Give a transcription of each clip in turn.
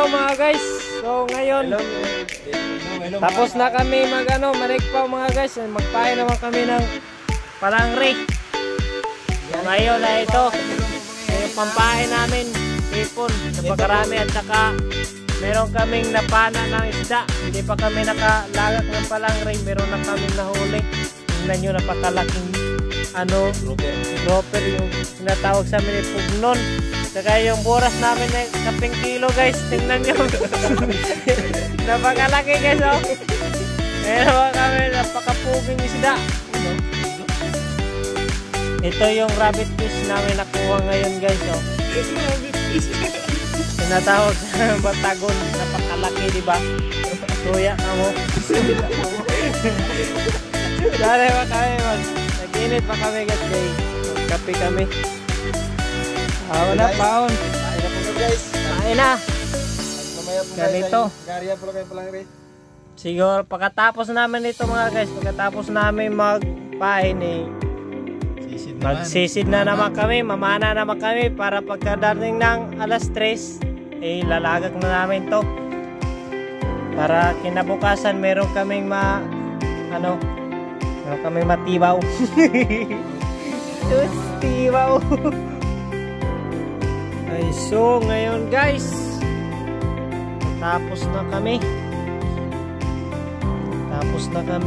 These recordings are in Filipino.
mga guys. So ngayon tapos na kami manigpaw mga guys. Magpain naman kami ng palangre. So ngayon na ito yung pampain namin ipon. Napakarami at saka meron kaming napana ng isda. Hindi pa kami nakalagak ng palangre. Meron na kaming nahuli. Tingnan nyo, napakalaking grouper yung sinatawag sa amin pugnon. Saka yung buras namin na 10 kilo guys. Tingnan nyo. Napakalaki guys oh. Meron kami napakapuging isda. Ito yung rabbit fish namin nakuha ngayon guys oh. Sinatawag sa Batagon. Napakalaki diba? Tuya ka mo. Dari pa kami nag-init pa kami guys. Magkape kami. Wala paon. Kain na. Ganito. Siguro pagkatapos namin ito mga guys. Pagkatapos namin magpain magsisid na naman kami. Mamana naman kami para pagkadating ng alas 3 lalagak na namin to. Para kinabukasan meron kaming meron kaming matibaw. Tibaw. Ay, so ngayon guys tapos na kami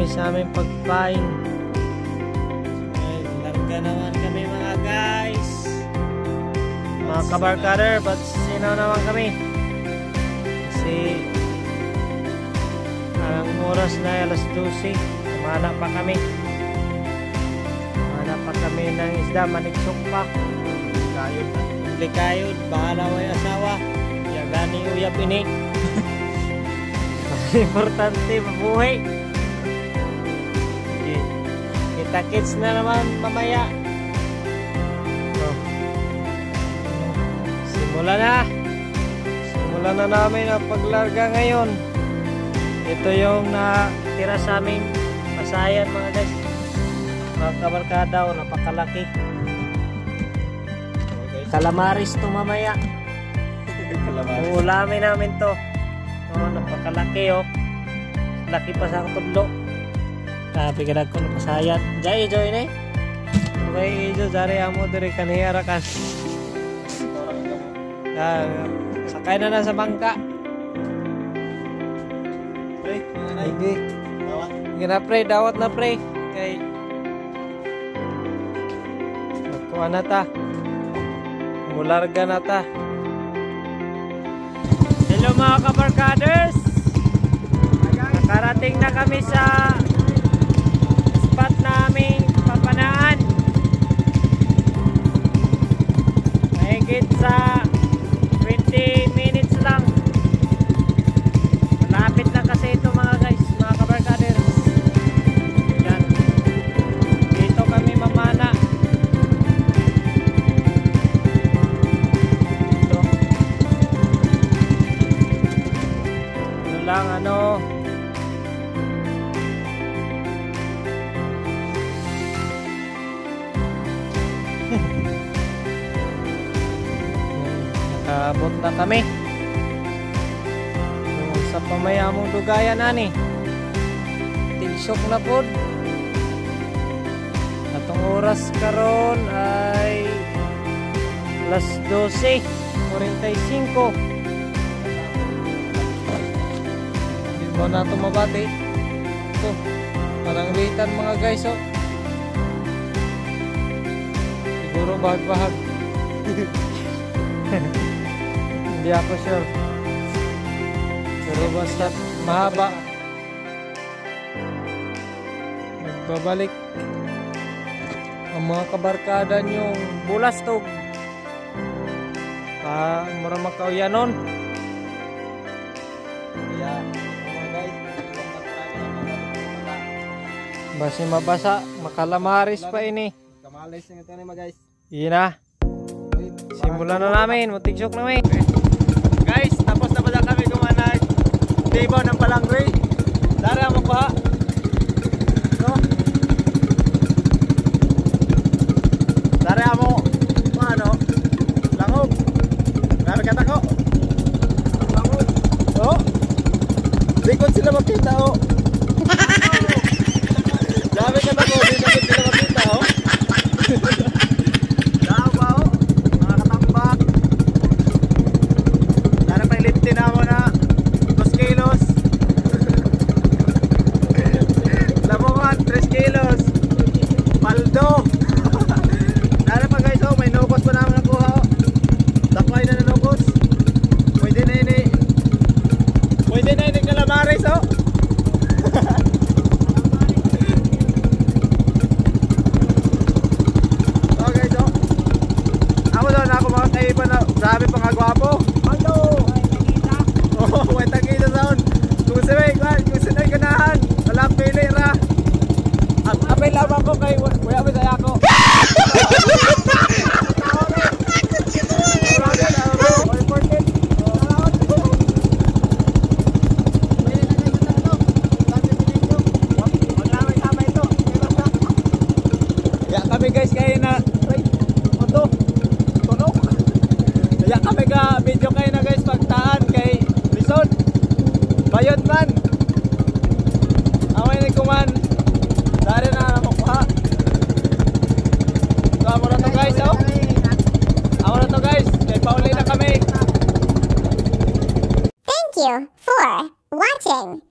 sa aming pagpain. Ay, larga naman kami mga guys, mga kabarkader. But sinaw naman kami kasi ang oras na alas 12. Mana pa kami ng isda, maniksok pa. Likayod, bahala way asawa. Yagani uyap ini. Importante mabuhay. Kita kids na naman mamaya. Simulan na namin ang paglarga ngayon. Ito yung natira sa aming pasayan mga guys. Mga kabarkada o napakalaki. Calamaris to mamaya. Uulamin namin to. Napakalaki oh. Laki pa sa tudlo. Tapi kada ko na pasayan. Jay joy ni. Jay jo jare amo dire kaniyara kan. Sakay na sa bangka. Pre, lagi. Dawat. Gina pre, dawat na pre. Kay kuha na ta. Mularga na ta. Hello mga kabarkaders. Nakarating na kami sa spot naming papanaan. Mahigit sa 20 minutes lang. Malapit na kasi ito mga guys, mga kabarkaders. Yan. Dito kami mamana. Ito. Ito lang nakabot na kami sa pamayamong dugayan ani. Tigsok na pod. Atong oras karon ay alas 12:45. Hindi mo na ito mabati. Ito, parang litan mga guys oh. Siguro bahag-bahag. Hindi ako sure. Pero basta mahaba. Nagbabalik ang mga kabarkada nyong bulas to. Mura makauyanon. Kaya mga guys, basi mabasa, makalamaris pa ini. Kamalis yung ito mga guys. Iyan na. Simulan na namin, matigsok namin. Guys, tapos na pala kami kumanag tibaw ng palangre. Dari ang magbaha. No? Dari mo langog. Dari kata ko. Langog. Pray lamang ko kay Kuya Bisaya ko. Ya kami guys kay na ito tunog. Ya kami ga video kay na guys pagtaan kay Bison. Bayod man. Away ni kuman. Dari na makuha. So amo na to guys oh. Amo na to guys. Kay pauli na kami. Thank you for watching.